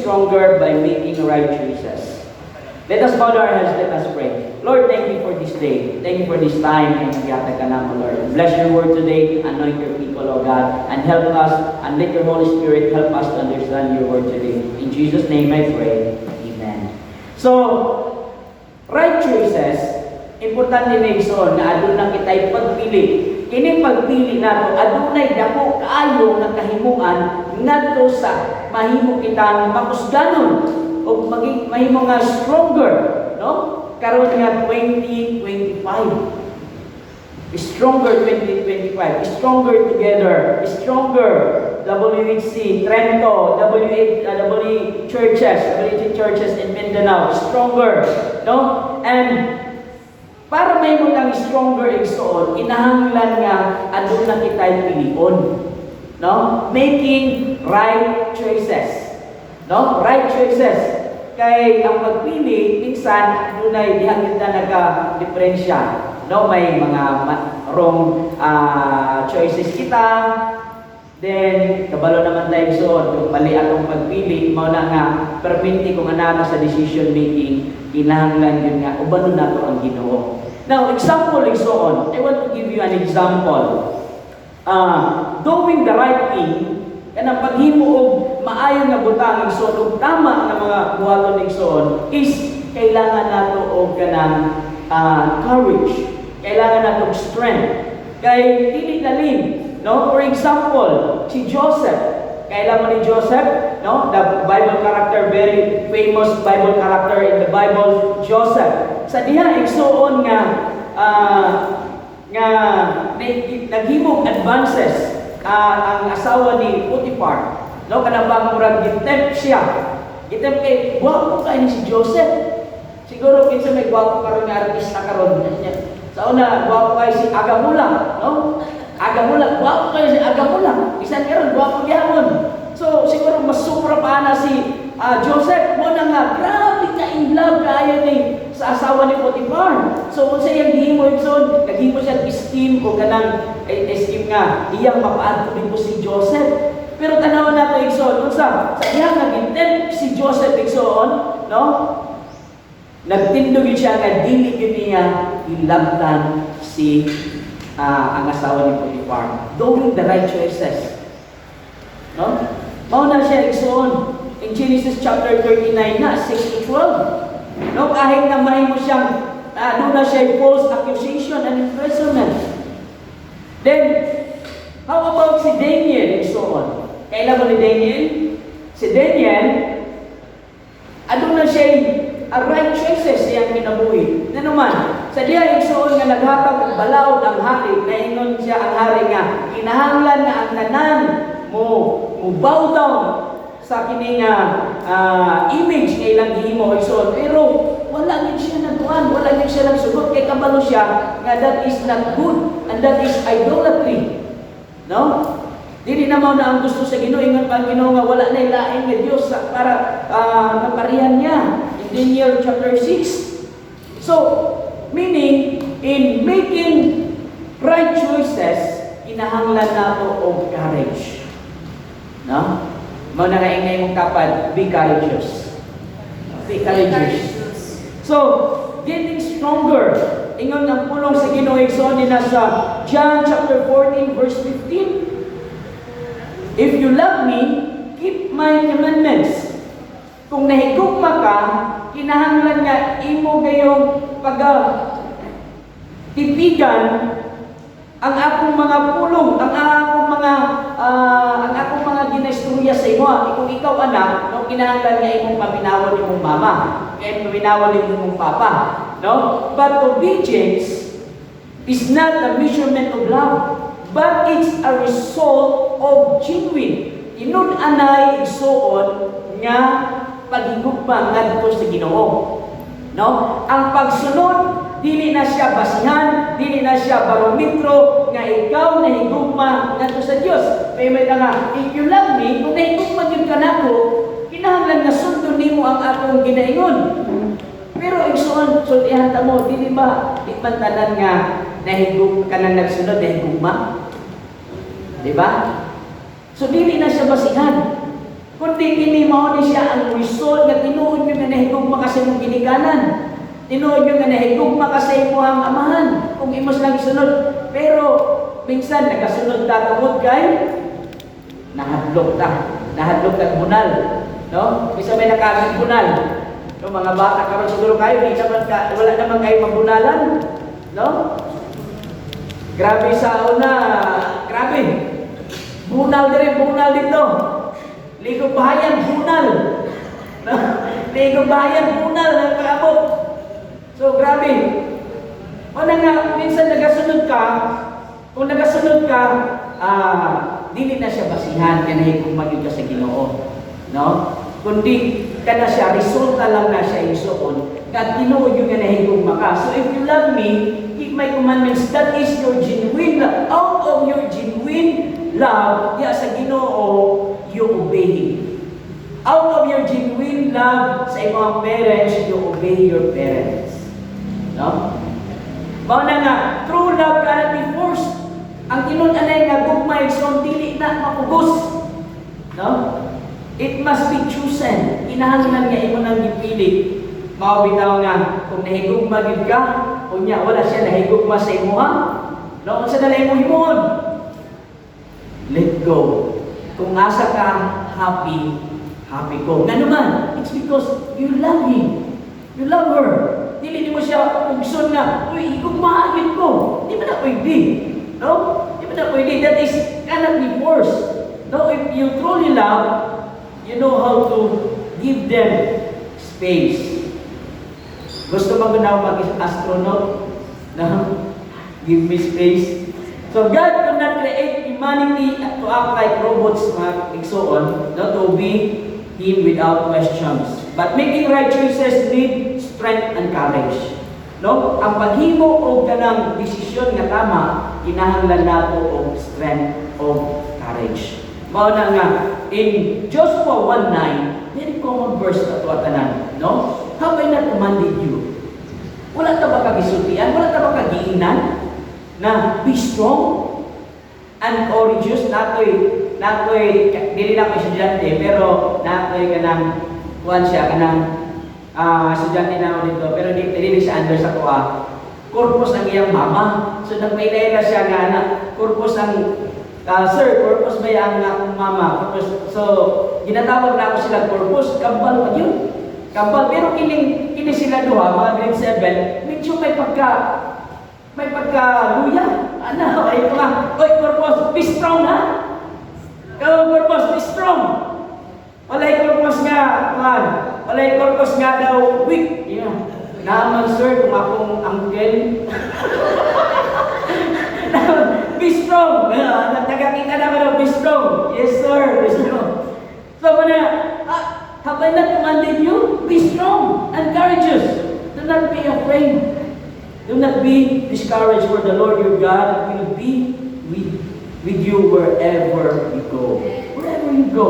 stronger by making right choices. Let us bow our heads, let us pray. Lord, thank you for this day. Thank you for this time, and yata ka naman, Lord. Bless your word today, anoint your people, O God, and help us, and let your Holy Spirit help us to understand your word today. In Jesus' name I pray. Amen. So, right choices, importante na igsoon na adun na kita'y pagpili. Kini pagpili nato adunay dako kaayo nga kahimuan ngadto sa mahimo kitang makusganon o mahimo nga stronger, no? Karon nga 2025. Stronger 2025. Stronger together. Stronger WHC, Trento, WH churches in Mindanao. Stronger, no? And para may mga stronger igsoon, kinahanglan nga adun na kita'y pilion, no? Making right choices. No? Right choices. Kay ang pagpili, minsan, dunay dihang kita nagka-diferensya. No? May mga wrong choices kita. Then, kabalo naman tayo soon. Kung mali atong pagpili, mao na nga, perminti kung anano sa decision making, kinahanglan yun nga, ubano na to ang Ginoo. Now, example igsoon. I want to give you an example. Doing the right thing, kanang paghimo og maayo nga butang igsoon ug tama nga mga buhaton igsoon is kailangan nato og kanang courage, kailangan nato og strength. Kay dili daling, no? For example, si Joseph, kailangan ni Joseph, no? The Bible character, very famous Bible character in the Bible, Joseph. Sa diha igsoon nga naghimog advances ang asawa ni Potiphar, no, kanabang murag gitempt siya. Gitempt kay gwapo kay ni si Joseph. Siguro kinsa may gwapo karon nga artista karon. Sa una gwapo kay si Agamula, no? Agamula, gwapo kay si Agamula. Bisan karon gwapo gyapon. So siguro mas supra pa na si Joseph mo na nga grabe ka in love kaayo ni sa asawa ni Potiphar. So kung sa iyang gihimo igsoon, naghimo siya esteem o kanang esteem nga iyang mapaadto din po si Joseph. Pero tanawan nato igsoon unsa sa iyang nagintempt si Joseph igsoon, no? Nagtindog siya nga dili gyud niya ilabtan si ang asawa ni Potiphar. Doing the right choices. No? Mao na siya igsoon in Genesis chapter 39 na 6 to 12. No, kahit na mahimo siyang doon na siya false accusation and imprisonment. Then, how about si Daniel and so on? Kailan mo ni Daniel? Si Daniel, doon na siya right choices siyang kinabuhi. Na naman, sa diya igsoon nga naghatag og balaod ang hari, naingon siya ang hari nga, kinahanglan na ang tanan mo bow down sa kini nga image nga ilang gihimo igsoon. Pero wala gid siya nagtuan, wala gid siya nagsugot kay kabalo siya nga that is not good and that is idolatry. No? Dili na mao na ang gusto sa Ginoo, ingon pa ang Ginoo nga wala na ilain nga Dios para kaparihan niya. In Daniel chapter 6. So, meaning in making right choices, kinahanglan nato og courage. No? Mao na nga ingay mong kapad, be courageous. Be courageous. So, getting stronger. Ingon ang pulong sa Ginoo igsoon din sa John chapter 14 verse 15. If you love me, keep my commandments. Kung nahigugma ka, kinahanglan nga imo gayong tipigan ang akong mga pulong, ang akong mga ginaistorya sa imo. Kung ikaw anak, no, kinahanglan nga imong paminawan imong mama, kaya paminawan imong papa, no? But obedience is not a measurement of love, but it's a result of genuine. Inud-anay igsuon nga paghigugma ngadto sa Ginoo. No? Ang pagsunod dili na siya basihan, dili na siya barometro nga ikaw nahigugma ngadto sa Dios. Kay may nga, if you love me, kung nahigugma gyud ka nako, kinahanglan nga sundon nimo ang akong ginaingon. Pero igsuon sultihan ta mo, dili ba di man tanan nga nahigugma ka nang nagsunod nahigugma? Di ba? So dili na siya basihan. Kundi kini mao ni siya ang result nga tinuod nyo nga nahigugma ka sa imong ginikanan. Tinuod nyo nga nahigugma ka sa imong amahan. Kung imos lang isunod. Pero, minsan, nagasunod ta tungod kay nahadlok ta. Nahadlok ta bunal. No? Bisa may nakaging bunal. No, mga bata karon siguro kayo, wala naman kayo mabunalan. No? Grabe sa una, grabe. Bunal dito. Ligog bahayan, bunal. No? Ligog bahayan, bunal ng kaabot. So, grabe. O na nga, minsan nagasunod ka, kung nagasunod ka, dili na siya basihan, kanahin kung maging ka sa Ginoo. No? Kundi, kana siya, resulta lang na siya isuon. At tinuod yung ganahigong maka. So if you love me, keep my commandments. That is your genuine love. Out of your genuine love, sa Ginoo, you obey Him. Out of your genuine love sa imong parents, you obey your parents. No? Mao na nga, true love cannot be forced. Ang tinun-anay nga gugmay so dili na mapugos. No? It must be chosen. Kinahanglan nga imo nang gipili. Mao bitaw nga kung nahigugma gid ka, unya wala siya nahigugma sa imuha. No, unsa na imo himon? Let go. Kung asa ka happy, happy ko. Nga naman, it's because you love him. You love her. Dili nimo siya ugson nga, uy, igugmaagin ko. Di ba na pwede? No? Di ba na pwede? That is cannot be forced. No, if you truly love, you know how to give them space. Gusto mo na mag-astronaut? No? Give me space. So God could not create humanity to act like robots, mga igsoon, not to obey Him without questions. But making right choices need strength and courage. No? Ang paghimo o ganang desisyon nga tama, kinahanglan nato og strength o courage. Mao na nga, in Joshua 1:9, very common verse na ito tanan, no? Have I not commanded you? Wala ka ba kagisultian? Wala ka ba kagiinan? Na be strong and courageous? Natoy, dili na ko estudyante, pero natoy ka ng, kuhan siya, ka ng estudyante na ako dito, pero dili siya under sa kuha. Corpus ang iyang mama. So nagpailayla siya nga na, corpus ang sir, purpose ba yung akong mama? Purpose. So, ginatawag na ako sila purpose. Kambal pa yun. Kambal. Pero kini sila duha, mga grade 7, medyo may pagka-luya. Ano? Ay, ito nga. Oy, purpose, be strong, ha? Ikaw, purpose, be strong. Walay purpose nga, man. Walay purpose nga daw, weak. Yeah. Naman, sir, kung akong uncle. Be strong. Nagkakita naman ng be strong. Yes, sir. Be strong. So, have I not commanded you? Be strong and courageous. Do not be afraid. Do not be discouraged, for the Lord your God will be with you wherever you go. Wherever you go.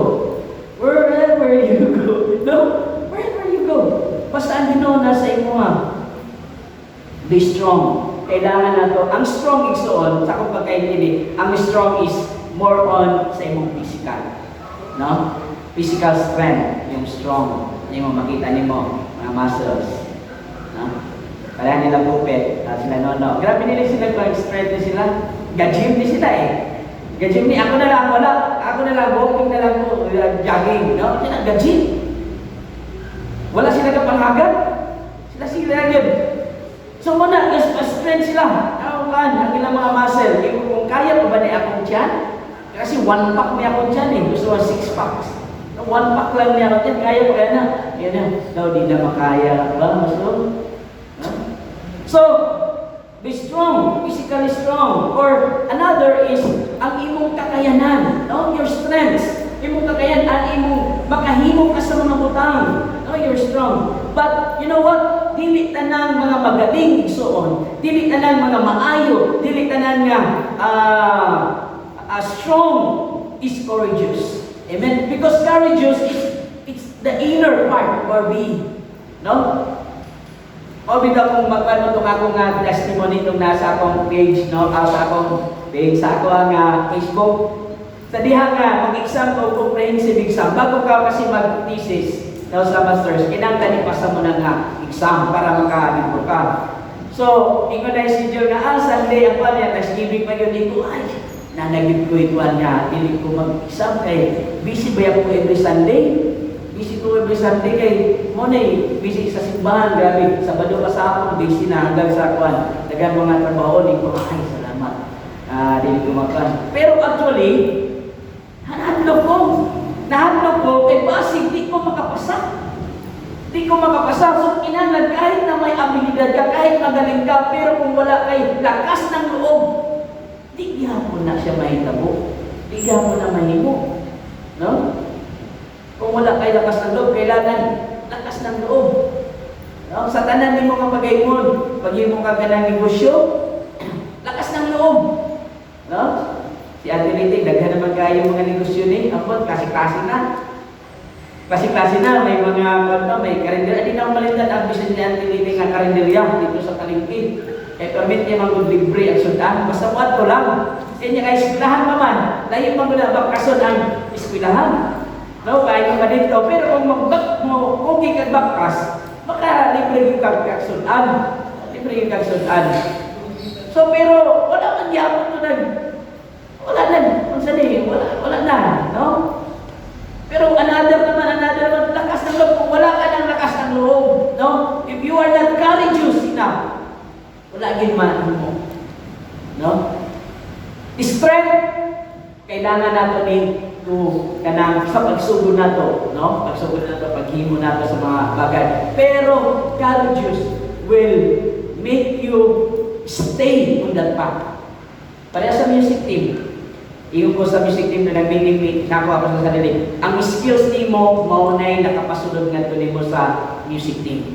Wherever you go. No? Wherever you go. Basta ang Ginoo nasa imo ha. Be strong. Kailangan na to. Ang strong igsoon, sa akong pagkaintindi, ang strong is more on sa imong physical. No? Physical strength, yung strong. Yung makita nimo, mga muscles. No? Kaya nila pupit, sila no. Grabe nila sila kung strength na sila. Gajim ni sila eh. Gajim ni, ako na lang, wala. Ako na lang, walking na lang po, jogging. No? Sila, gajim. Wala sila kapanghagan. Sila yun. So muna, strength sila. Ang ilang mga muscle. Kung kaya pa ba na akong tiyan? Kasi 1 pack niya akong tiyan eh. Gusto 6 packs. 1 pack lang niya akong tiyan. Kaya pa kaya na. Yan na. Daw di na makaya. Ba? So, be strong. Physically strong. Or another is ang imong kakayanan. No? Your strengths. Imong kakayanan. Ang imong makahimo ka sa mga butang. No? You're strong. But, you know what? Dili tanan mga magaling igsoon, dili tanan mga maayo, dili tanan nga strong is courageous. Amen? Because courageous it's the inner part or being. No? O bitaw kung magpano itong akong testimony itong nasa akong page, no? Sa akong page, sa akong Facebook. Sa diha nga, mag-exam o comprehensive exam, bago ka kasi mag-thesis, Now sa masters, kinanglan ipasa mo na nga exam para makahalipor ka. So, ingon na si Joe nga, Sunday ang kwan niya, tas ibig pa yun dito, ay, nanagib ko ikuan niya, hindi ko mag-exam kay busy ba ako every Sunday? Busy ko every Sunday kay muna busy sa simbahan, grabe, Sabado pa sa hapon, busy na hanggang sa kwan. Dagan mga trabaho, di ko, ay, salamat. Hindi ko makan. Pero actually, nahanap ko, kay basig, di ko makapasa. Di ko makapasa. So, kinanglan, kahit na may abilidad ka, kahit magaling ka, pero kung wala kay lakas ng loob, di mo na siya mahitabo. Di mo na mahimo. No? Kung wala kay lakas ng loob, kailangan lakas ng loob. No? Sa tanan ni mo nga pag-aimon, pag-aimon ka ng negosyo, lakas ng loob. No? Si Ate Liti, daghan naman kayo mga negosyo ni, abot, kasi-kasi na. Kasi-kasi na, may mga, may karinderya. Hindi na malindan ang business ni Ate Liti nga karinderya dito sa Kalingki. Permit niya mag-libre ang sundan. Basta muat ko lang. Kanya kay eskwelahan naman. Dahil mga bakason ang eskwelahan. No, kahit mga dito. Pero kung magbak mo, okay ka bakas, baka libre yung kagsundan. Libre yung kagsundan. So, pero wala man yapon to nag. Wala na. Kung saan wala na. No? Pero another naman, lakas ng loob. Kung wala ka ng lakas ng loob, no? If you are not courageous enough, wala ginmaan mo. No? Strength, kailangan nato ni kanang sa pagsugod nato, no? Pagsugod nato, paghimo nato sa mga bagay. Pero courageous will make you stay on that path. Pareha sa music team. Iyon ko sa music team na nag-meeting, nakuha ko sa sarili. Ang skills ni mo, maunay nakapasunod nga ito mo sa music team.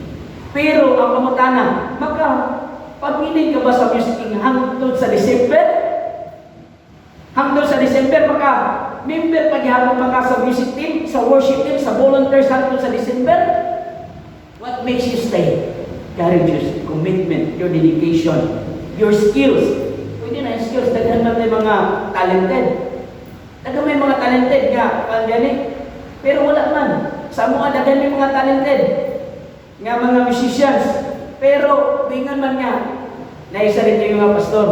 Pero ang kamutana, pagpili ka ba sa music team hangtod sa December? Hangtod sa December, member paghihapon ka sa music team, sa worship team, sa volunteers hangtod sa December? What makes you stay? Courageous, commitment, your dedication, your skills. Pwede na yung skills, daghan man may mga talented. Daghan may mga talented nga, pandemic. Pero wala man. Sa mga daghan may mga talented nga mga musicians. Pero, bingan man nga, naisa rin yung mga pastor.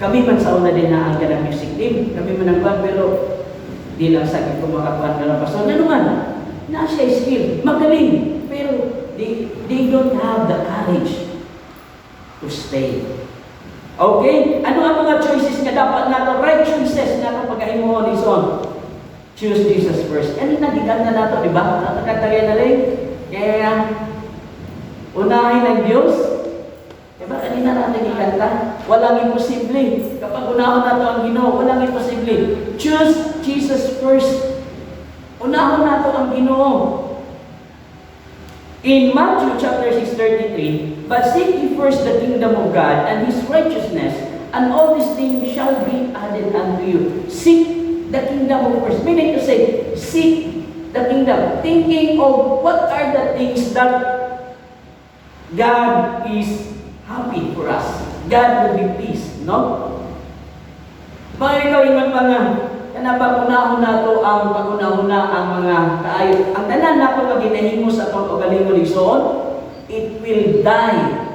Kami man sa una din na ang ganang music team. Kami man ang band, pero di lang sakit kung makakuhan ka ng pastor. Ano man, nasa skill, magaling. Pero, they don't have the courage to stay. Okay? Ano ang mga choices nga dapat nato? Right choices nato pag-ahimuhon ni Son. Choose Jesus first. Ano na, gigan na nato, di ba? Nakatagay na rin. Kaya, unahin ang Diyos. Diba? Kanina natin ikanta. Walang imposible. Kapag unahon nato ang Ginoo, walang imposible. Choose Jesus first. Unahon nato ang Ginoo. In Matthew chapter 6:33, but seek ye first the kingdom of God and His righteousness, and all these things shall be added unto you. Seek the kingdom of first. Meaning to say, seek the kingdom. Thinking of what are the things that God is happy for us. God will be pleased, no? Mga ikaw, ingon pa nga, pag-unahon nato ang pag-unahuna ang mga kaayo. Ang tanan nato pag ginahimo sa atong kaugalingon igsoon, it will die.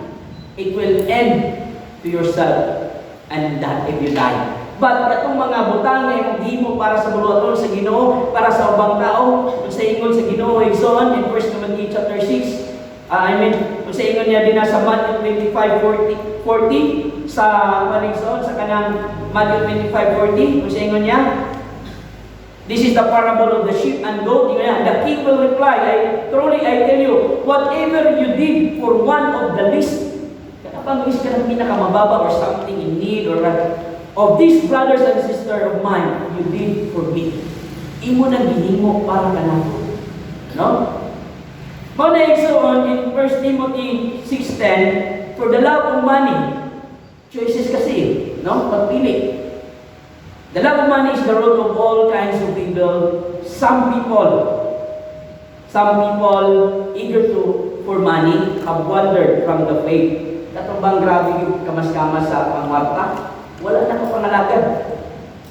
It will end to yourself and that if you die. But katong mga butang na himo para sa buluhaton sa Ginoo, para sa ubang tao, kung sa ingon sa Ginoo igsoon in 1 Timothy chapter 6, kung sa ingon niya din sa Matthew 25:40 sa paligsoon sa kanang Matthew 25:40, kung sa ingon niya, this is the parable of the sheep and goat. The king will reply, truly I tell you, whatever you did for one of the least, kapag is ka ng pinakamababa or something in need or of these brothers and sisters of mine, you did for me. Imo na ginimo para ka na. No? Muna igsoon in 1 Timothy 6:10, for the love of money, choices kasi, no? Pagpili. The love of money is the root of all kinds of evil. Some people eager for money have wandered from the faith. Katubang grabe yung kamas-kamas sa pangwarta. Wala na ko pangalagad.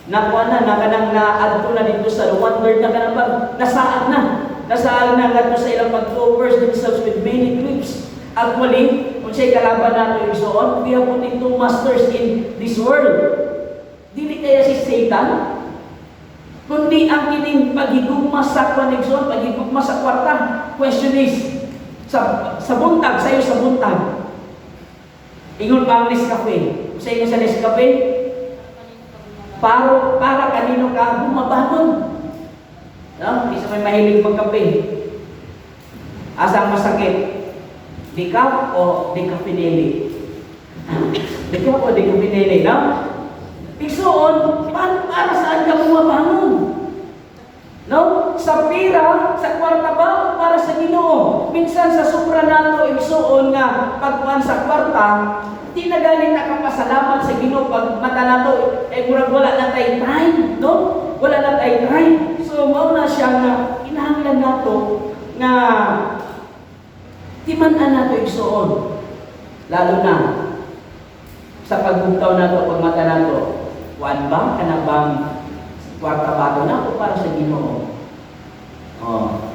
Nakuha na kanang na-add na dito sa wandered na kanang nasaad na. nasaal na nga sa ilang pag-covers themselves with many griefs. Actually, kung siya'y kalaban nato yung soon, we have put two masters in this world. Dili kaya si Satan, kundi ang kining paghigugma sa konekson, paghigugma sa kwarta. Question is, sa buntag, sa'yo sa buntag, ingon pa ang Nescafe. Sa inyo sa Nescafe, para kanino ka bumabangon. No? Hindi sa may mahilig magkape. Asang masakit? Decaf o decaffeinate? Decaf o decaffeinate, no? Igsoon, para saan ka bumabangon? No? Sa pira, sa kwarta ba, o para sa Ginoo? Minsan sa sobra nato, igsoon nga, pagkuhan sa kwarta, di na galing nakapasalamat sa Ginoo pag mata nato, murag wala na tayo time, no? Wala na tayo time. So, mauna siya nga, inahanglan nato nga timan-an nato igsoon. Lalo na sa pagbugtaw nato, pag mata nato, kuan ba, kanabang kwarta bago na o para sa Ginoo? Oh.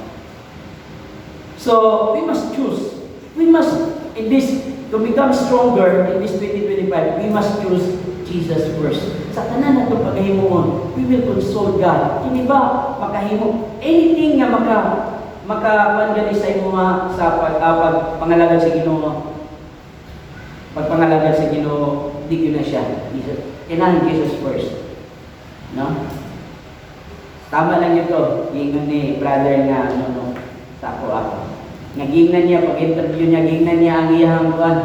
So, we must choose. We must, in this, to become stronger in this 2025, we must choose Jesus first. Sa tanan na itong pagkahimuon, we will consult God. Hindi ba makahimo? Anything nga makapangali sa imo sa pagpangalagan sa Ginoo. Pagpangalagan sa Ginoo, di ko na siya. Kailangan Jesus first. No? Tama lang ito. Gingan ni brother nga, sa ako. Nagingnan niya, pag-interview niya, gingnan niya ang iyang buwan.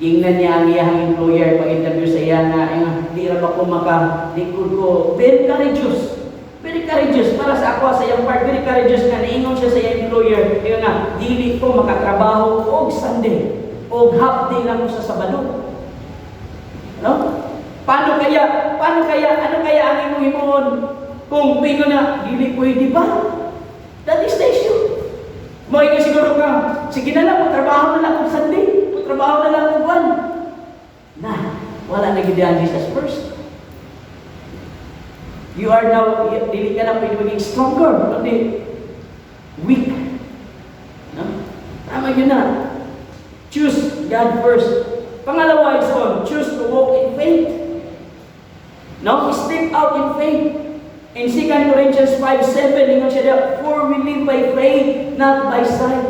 Gingnan niya ang iyang employer, pag-interview sa iya na, hindi rin ako maka-likod ko. Very courageous. Very courageous. Para sa ako, sa iyang part, very courageous nga, naingon siya sa iyang employer. Kaya nga, dili ko makatrabaho o Sunday. O half day lang ko sa Sabado. No? Ano kaya ang imong himuon? Kung pingo na, dili pwede ba? That is the issue. Mo ikaw siguro ka, sige na lang, trabaho na lang kung Sunday, trabaho na lang kung buwan. Na, wala na gidihan Jesus first. You are now, dili ka na pwede maging stronger, kundi weak. No? Tama yun na. Choose God first. Pangalawa is on, choose to walk in faith. No? Step out in faith. In 2 Corinthians 5:7, ingon siya, for we live by faith, not by sight.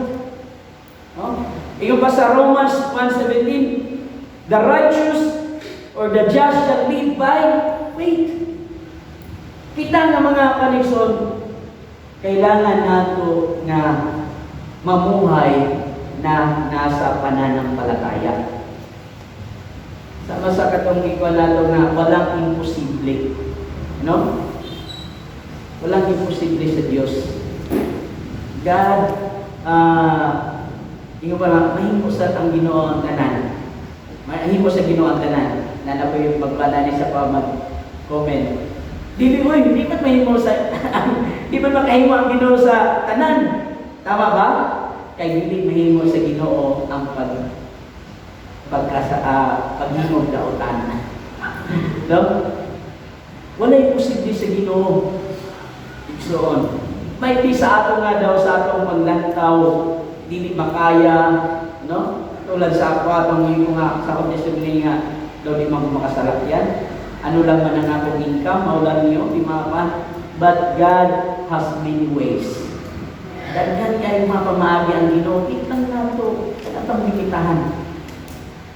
No? Ingon pa sa Romans 1:17, the righteous or the just shall live by faith. Kita nga mga kanikson, kailangan nato nga mamuhay na nasa pananampalataya. Sama sa katong ikaw nato nga walang imposible. No? Walang imposible sa Diyos. God, yung parang mahimos ang Ginoo ang tanan. Mahimos sa Ginoo ang tanan. Nana po yung magbalani sa comment. Di ba't mahimos sa, di ba't makahimo ang Ginoo sa tanan? Tama ba? Kaya hindi mahimos sa Ginoo ang paghimog na utan. No? Wala imposible sa Ginoo. So, may di sa ato nga daw sa atong paglantaw, dili makaya, no? Tulad sa ako atong yung nga sa testimony nga daw di makasarap yan. Ano lang man ang atong income, maulan niyo, di mapan. But God has many ways. Daghan kay mapamaagi ang Ginoo, kitang nato, katang limitahan.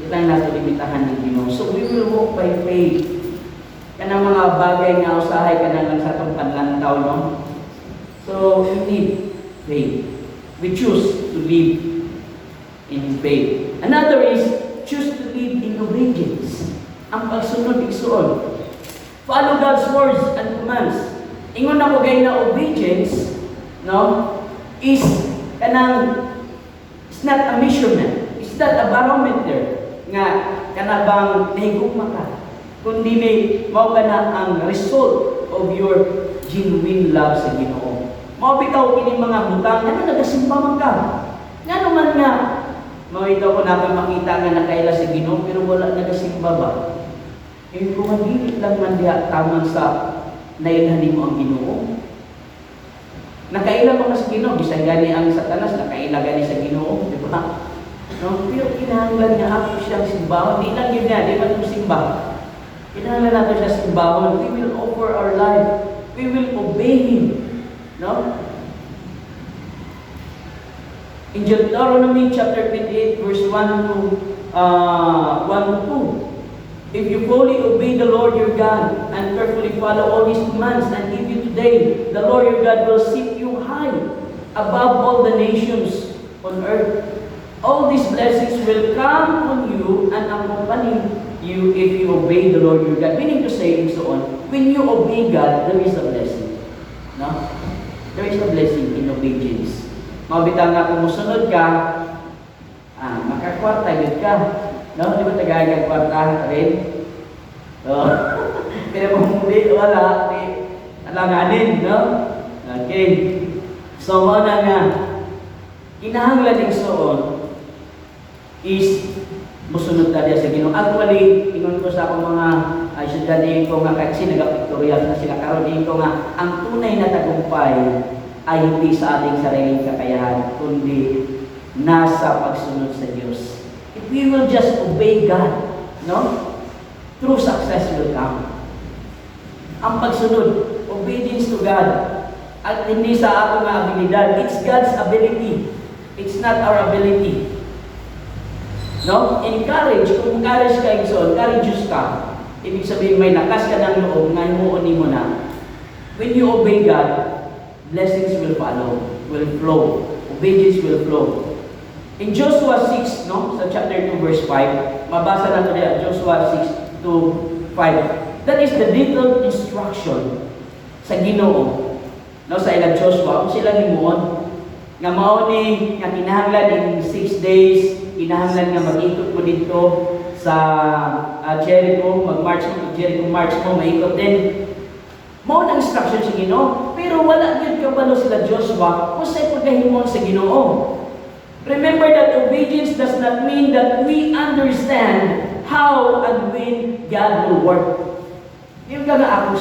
Kitang nato limitahan ng Ginoo. So we will walk by faith. Kanang mga bagay nga usahay kanang sa atong panlantaw, no? So we need faith. We choose to live in faith. Another is choose to live in obedience. Ang pagsunod igsoon. Follow God's words and commands. Ingon na ko gay na obedience, no? Is kanang, it's not a measurement. It's not a barometer nga kanabang nahigugma ka. Kundi may mao ka na ang result of your genuine love sa Ginoo. Mao bitaw kini mga butang, ano nagasimba man ka? Ngano man nga mao itaw ko na makita nga nakaila sa Ginoo pero wala nagasimba ba? Kung magigit lang man diha tamang sa nailhan mo ang Ginoo. Nakaila pa sa Ginoo, bisan gani ang Satanas, nakaila gani sa Ginoo, di ba? No? Pero kinahanglan nga ako siyang simbahon. Di lang yun nga, di ba itong simba? Kinahanglan natin siya simbahon. We will offer our life. We will obey Him. No? In Deuteronomy chapter 28, verse 1 to 2, if you fully obey the Lord your God and carefully follow all His commands and give you today, the Lord your God will set you high above all the nations on earth. All these blessings will come on you and accompany you if you obey the Lord your God. Meaning to say, and so on, when you obey God, there is a blessing. No? There is a blessing in obedience. Mabitang nga kung musunod ka, makakwarta yun ka. No? Di ba tagagag kwarta rin? So, pero kung hindi, wala, alanganin, no? Okay. So, muna nga, kinahanglan yung soon is musunod tayo sa Ginoo. Actually, ingon ko sa akong mga estudyante ko nga kasi nag-pictorial na sila karon ko nga ang tunay na tagumpay ay hindi sa ating sariling kakayahan, kundi nasa pagsunod sa Diyos. If we will just obey God, no? True success will come. Ang pagsunod, obedience to God, at hindi sa ating abilidad. It's God's ability. It's not our ability. No? Encourage. Kung encourage ka, courageous ka. Ibig sabihin, may lakas ka ng loob, ngayon mo na. When you obey God, blessings will follow, will flow. Obedience will flow. In Joshua 6, no, sa chapter 2, verse 5, mabasa natin yan, Joshua 6 to 5. That is the detailed instruction sa Ginoo. No, sa ilang Joshua, kung sila himuon, nga mauni, nga kinahanglan in 6 days, kinahanglan nga mag-ikot mo dito sa Jericho, mag-march mo, Jericho march mo, maikot din. Mao ang instruction sa Ginoo, pero wala gyud kabalo sila Joshua kung sa pagkahimuon sa Ginoo. Remember that obedience does not mean that we understand how and when God will work. Yung nga ako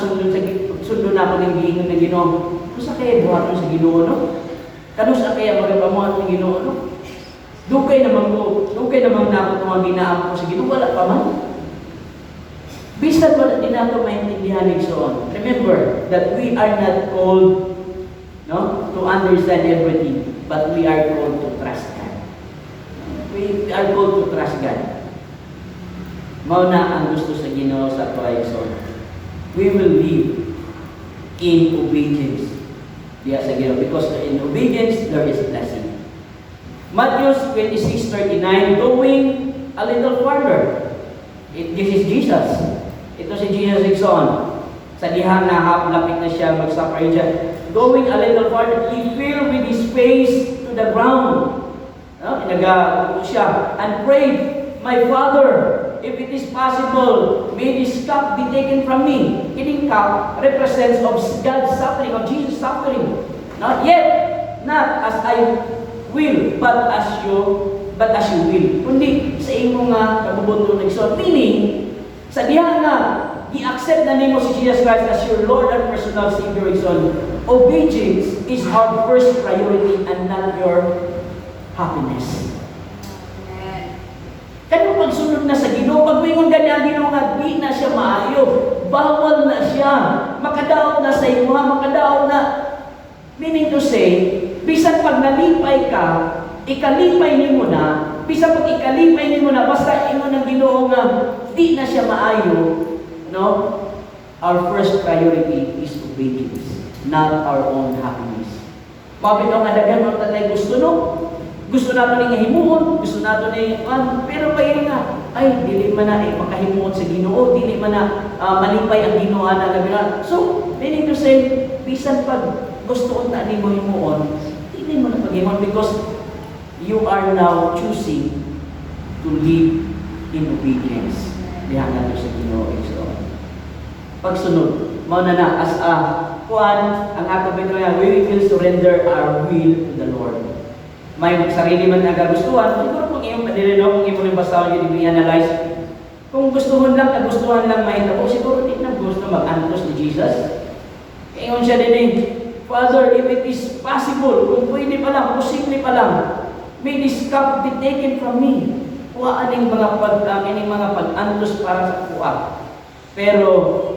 sundon ako ng giingon ng Ginoo. Kung sa kaya buhaton sa Ginoo, no? Kano sa kaya magapamuhan ng Ginoo, no? Dugay naman na ako mga ginaam ko sa Ginoo, wala pa man. Bisan wala din nato maintindihan ng soon. Remember that we are not called, no, to understand everything, but we are called to trust God. We are called to trust God. Mao na ang gusto sa Ginoo sa tuway soon. We will live in obedience. Sa Ginoo, because in obedience there is blessing. Matthew 26:39, going a little further. This is Jesus. Ito si Jesus Ikson. Sa dihang na lapit na siya mag-suffer dyan. Going a little further, he fell with his face to the ground. Inaga siya and prayed, "My Father, if it is possible, may this cup be taken from me." Kining cup represents of God's suffering, of Jesus suffering. Not yet, not as I will, but as you will. Kundi sa imo nga kabubunto ng Igsoon. Meaning, sa diha nga i-accept na nimo si Jesus Christ as your Lord and personal Savior Igsoon. Obedience is our first priority and not your happiness. Kaya pagsunod na sa Ginoo, pag mayroon ganyan ang Ginoo nga, di na siya maayo. Bawal na siya. Makadaot na sa iyo, makadaot na. Meaning to say, bisan pag nalipay ka, ikalipay niyo na, bisan pag ikalipay niyo na, basta imo ng Ginoo nga, di na siya maayo, no? Our first priority is obedience, not our own happiness. Mabitaw nga dagan mo tatay gusto, no? Gusto nato ni himuon, gusto nato ni pero payo nga, ay dili man na makahimuon sa Ginoo, dili man na malipay ang Ginoo na labi. So, meaning to say, bisan pag gusto unta nimo himuon, dili mo na paghimuon because you are now choosing to live in obedience. Diha nato sa Ginoo Igsoon. Pagsunod, mao na as a ang ato binoya, we will surrender our will to the Lord. May sarili man nagagustuhan, siguro kung iyong madilino, kung iyong basahon yung i-analyze, kung gustuhan lang, nagustuhan lang mahitabo, siguro di na gusto mag-antos ni Jesus. Ngayon siya din Father, if it is possible, kung pwede pa lang, posible pa lang, may this cup be taken from me. Kuhaan ng mga pag-antos para sa kuha. Pero,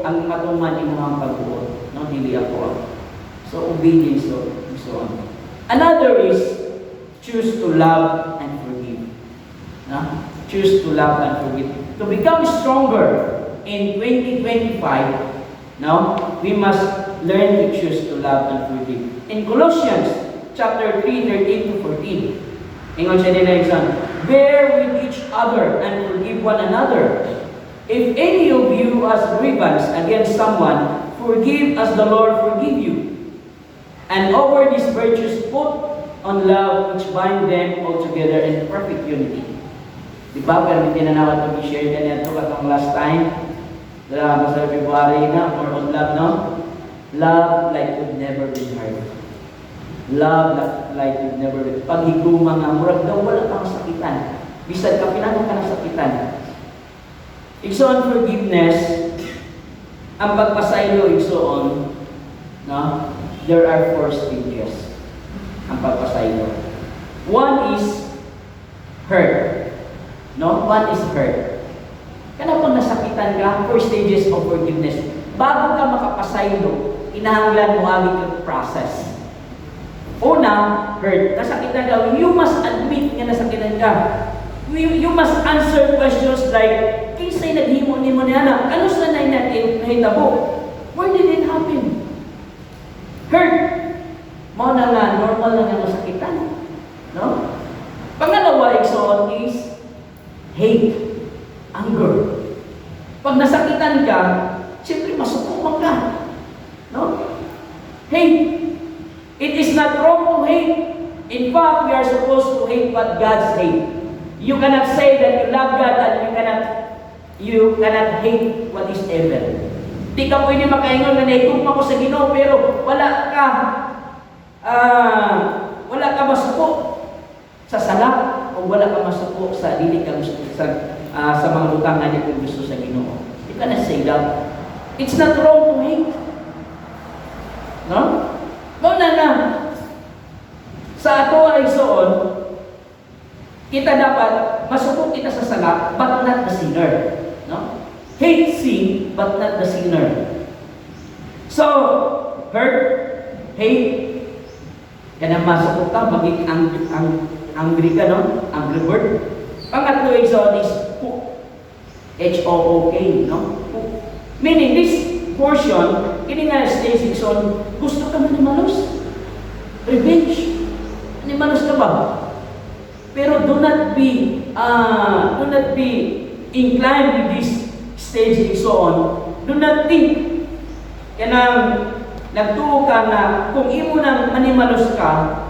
ang matuman ng mga pag-uot, no, dili ako. So, obedience, so on. Another is, choose to love and forgive. No? Choose to love and forgive. To become stronger in 2025, no, we must learn to choose to love and forgive. In Colossians chapter 3, 13 to 14, ingon siya nila exam, bear with each other and forgive one another. If any of you has grievance against someone, forgive as the Lord forgive you. And over these virtues put on love which bind them all together in perfect unity. Diba? Pero hindi na naman ito i-share ka nito katong last time. Sa February na, more on love, no? Love like would never been hurt. Love like would never been. Paghiguma nga, murag daw wala kang sakitan. Bisag ka, pinanong ka ng sakitan. Igsoon forgiveness, ang pagpasaylo, igsoon, no? There are 4 stages. Ang pagpasaylo. One is hurt. No? One is hurt. Kaya pag nasakitan ka, 4 stages of forgiveness. Bago ka makapasaylo, inahanglan mo ang process. Una, hurt. Nasakitan ka, you must admit nga nasakitan ka. You must answer questions like, kinsay naghimo ni mo niya, ano sa na nahitabo? Where did it happen? Hurt. Mo na nga, normal na nga masakitan. No? Pangalawa, exon is hate, anger. Pag nasakitan ka, siyempre masukuman ka. No? Hate. It is not wrong to hate. In fact, we are supposed to hate what God's hate. You cannot say that you love God and you cannot hate what is evil. Di ka pwede makaingon na naitugma ko sa Ginoo pero wala ka masuko sa sala o wala ka masuko sa dili ka gusto sa mga utangan niya kung gusto sa Ginoo. You cannot say that. It's not wrong to hate. No? Muna na. Sa ato ay soon, kita dapat masuko kita sa sala but not the sinner. No? Hate sin but not the sinner. So, hurt, hate, kaya masukok ka, maging angry ka, no? Angry word. Pangatlo is hook. H-O-O-K, no? Hook. Meaning, this portion, ini nga stage on, gusto ka manimalos? Revenge. Manimalos ka ba? Pero do not be inclined with this stage and so on. Do not think nagtuo ka na kung imo nang manimalos ka,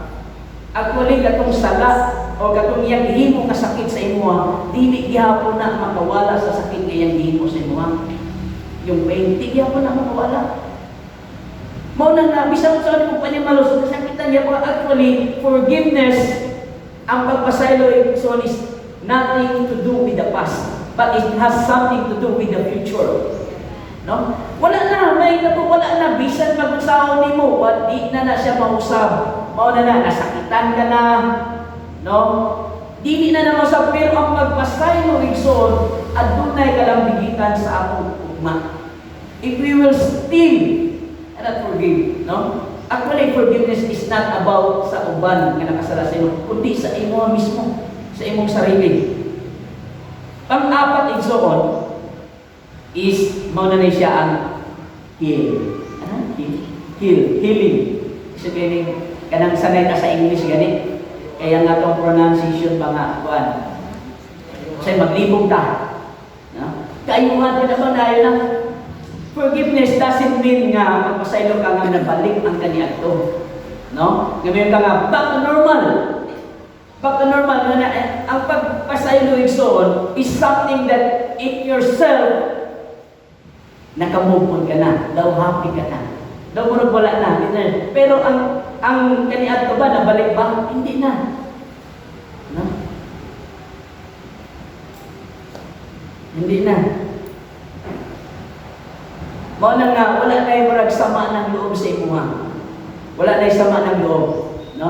actually katong sala o katong iyang gihimo ka sakit sa imo, dili gihapon na makawala sa sakit nga iyang gihimo sa imo. Yung pain, di gihapon na makawala. Mao na nga bisan sa mo panimalos sa sakitan niya, actually forgiveness, ang pagpasaylo so is nothing to do with the past, but it has something to do with the future. No? Wala na, wala na, bisan mag-usaw nimo, di na siya mausab. Mao na nasakitan ka na. No? Dili na mausab, pero ang pagpasaylo igsoon, adunay kalambigitan sa akong ugma. If we will still not forgive, no? Actually, forgiveness is not about sa uban nga nakasala sa imo, kundi sa imo mismo, sa imong sarili. Pang-apat igsoon is mauna na siya ang heal. Healing. So, kanang sanay na sa English gani. Kaya nga itong pronunciation ba nga, kuan. Kasi maglibog ta. No? Kayuhan din naman na yun. Forgiveness doesn't mean nga magpasaylo ka nga nabalik ang kaniadto. No? Ngayon ka nga, back to normal. Back to normal. Ang pagpasaylo igsoon is something that in yourself nakamove on ka na. Daw happy ka na. Daw murag wala na. Pero ang kaniadto ba, nabalik ba? Hindi na. No? Hindi na. Mao na nga, wala kayo marag sama ng loob sa imo ha. Wala na sama ng loob, no?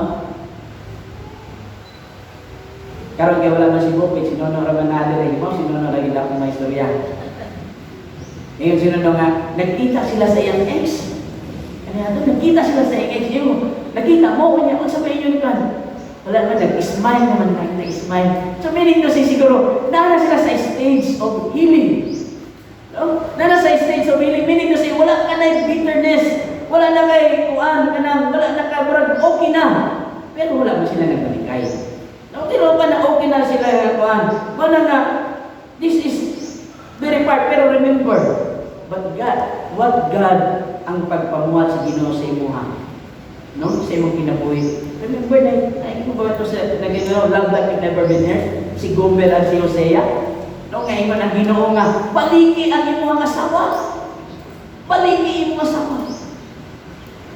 Karon kay wala man si Bukid, sinuno ra man natin ay mo, sinuno ra gid akong may istorya. Ngayon sinuno nga, nagkita sila sa iyang ex. Kaya nagkita sila sa iyang ex, nakita mo kanya kung sa may inyo kan. Wala naman, nag-smile naman tayo, nag-smile. So meaning to say siguro, nara sila sa stage of healing. No? Nara sa stage of healing, meaning to say, wala ka na bitterness, wala na kay kuan ka na, wala na ka, okay na. Pero wala mo sila nagbalikay. No? Pero pa na okay na sila kuan. Wala na, this is very part, pero remember, but God, what God ang pagpamuhat sa Ginoo sa imuha? No? Sa imong kinabuhi. Remember na, ay mo ba ito sa nagino, love like you've never been here? Si Gomer at si Hosea? No, ngayon mo ang Ginoo nga, baliki ang imong asawa. Baliki imong asawa.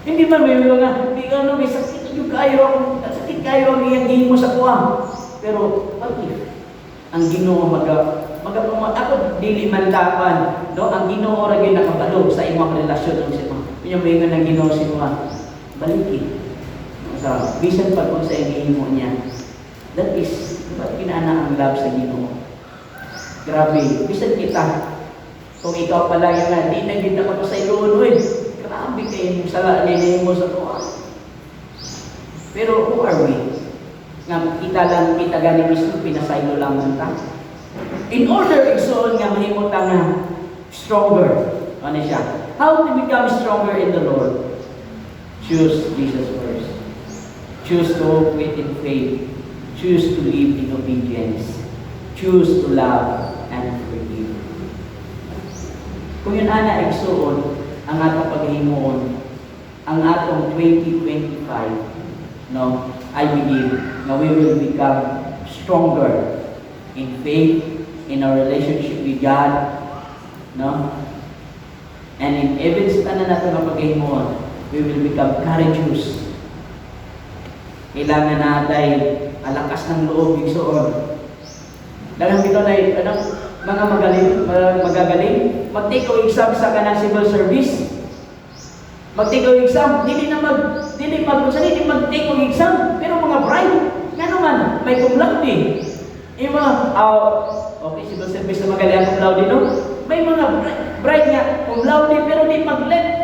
Hindi man may nga, di ano, may sakit yung kayo, sakit kayo ang iyang mo sa kuha. Pero, what if? Ang Ginoo ako dili man tapan, no? Ang Ginoo ra gyud nakabalo sa imong relasyon sa imong. Yung may nga nang Ginoo sa imong baliki. Sa bisan pa kung sa ihimo niya. That is, diba, pinaana ang love sa Ginoo. Grabe, bisan kita. Kung ikaw pala yung na, di na gid ako sa iluon, oy. Grabe kayo yung sala nila mo sa tuwa. Pero who are we? Nga kita gani mismo, pinasaylo lang ta. In order, igsoon nga mahimo ta nga stronger. Ano siya? How to become stronger in the Lord? Choose Jesus first. Choose to operate in faith. Choose to live in obedience. Choose to love and forgive. Kung yun ana igsuon ang atong paghimuon, ang atong 2025, no, I believe na we will become stronger in faith, in our relationship with God, no, and in even sa tanan natin nga paghimuon, we will become courageous. Kailangan natin alakas ng loob igsoon. Dalam ito na mga magagaling, mag-take o exam sa kanang civil service. Mag-take o exam, hindi mag-take o exam, pero mga bright, nga naman, may cum laude. Yung mga, okay, civil service na magaling cum laude, no? May mga bright nga, cum laude, pero di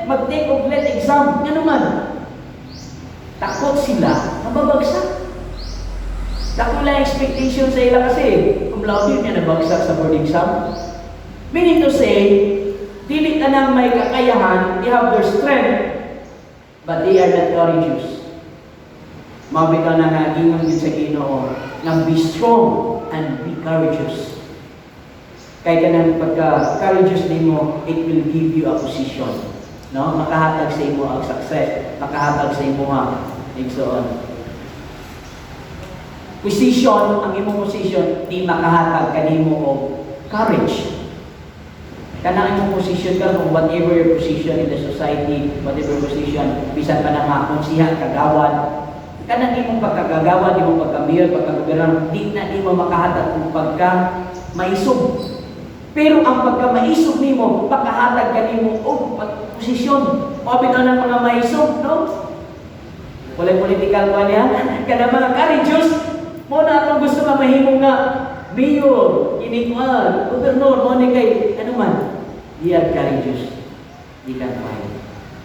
mag-take o let exam, nga naman. Takot sila, mababagsak. Takot lang expectation sa ila kasi, cum laude niya nabagsak sa board exam. Meaning to say, dili ka nang may kakayahan, they have their strength, but they are not courageous. Mabi ka na nagingan din sa Ginoo, na be strong and be courageous. Kaya ka nang pagka-courageous din mo, it will give you a position. No? Makahatag sa imo ang success, makahatag sa imo ang igsoon. Position, ang imong position, di makahatag kanimo og courage. Kanang imong position ka kung whatever your position in the society, whatever position, bisan pa na makonsihan, kagawad, kanang imong pagkagawad, imong pagka-mayor, pagka-gobyerno, di na imo makahatag kung pagka-maisog. Pero ang pagka-maisog nimo, pagkahatag kanimo og posisyon. Mabit na ng mga maisog, no? Walay political pa niya. Kanang mga courageous, mo na akong gusto nga mahimo nga mayor, inikuan, gobernador, mo ni kay, ano man, di are courageous. Di ka kaya.